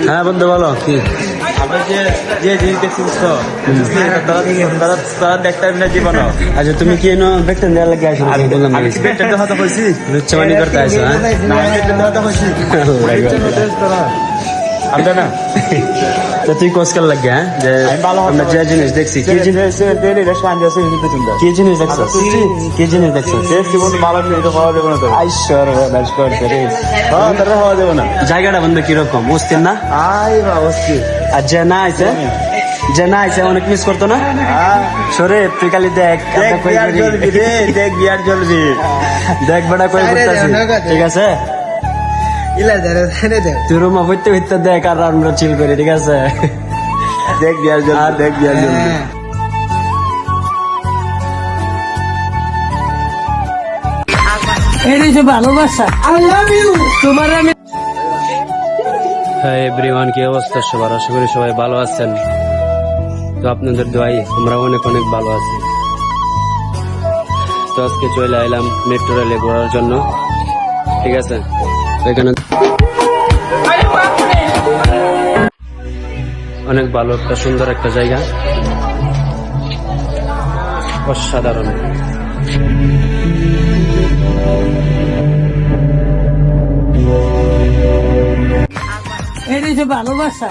হ্যাঁ বন্ধু বলো কি? আমরা যে জিনিস দেখছিস তো তারা দেখতে না জীবন। আচ্ছা তুমি কি এনো বেতন দেওয়ার লাগে আসো? আমি পেটটা দেখাতে হয়েছি, লুচ্চামানি করতে আসো? হ্যাঁ না আমি পেটটা দেখাতে হয়েছি আমরা না। তো তুই কোসকাল লাগে? হ্যাঁ যে আমরা যে জিনিস দেখছি কি জিনিস, কি জিনিস দেখছো? কি জিনিস দেখছো? আইসর বলাস করতে রে। হওয়া যাবে না। জায়গাটা বন্ধু কিরকম অস্থির না? আর যে না আইছে, যে না আইছে অনেক মিস করতো না? সরে তুই খালি দেখ বিয়ার জ্বলবি রে, দেখ বিয়ার জ্বলবি। দেখ বেটা কই করতেছি, ঠিক আছে? তুই রুমা হইতে হইতে দেখ আর আমরা চিল করি, ঠিক আছে? দেখ বিয়ার জ্বলবি, দেখ বিয়ার জ্বলবি। ভালোবাসা আই লাভ ইউ তোমার আমি। হ্যাঁ এভরিওয়ান, কি অবস্থা সবার? আশা করি সবাই ভালো আছেন। তো আপনাদের দোয়াই আমরা অনেক অনেক ভালো আছি। তো আজকে চলে আইলাম মেট্রো রেলে ঘোরার জন্য, ঠিক আছে? এখানে অনেক ভালো একটা সুন্দর একটা জায়গা, অসাধারণ। ভালোবাসা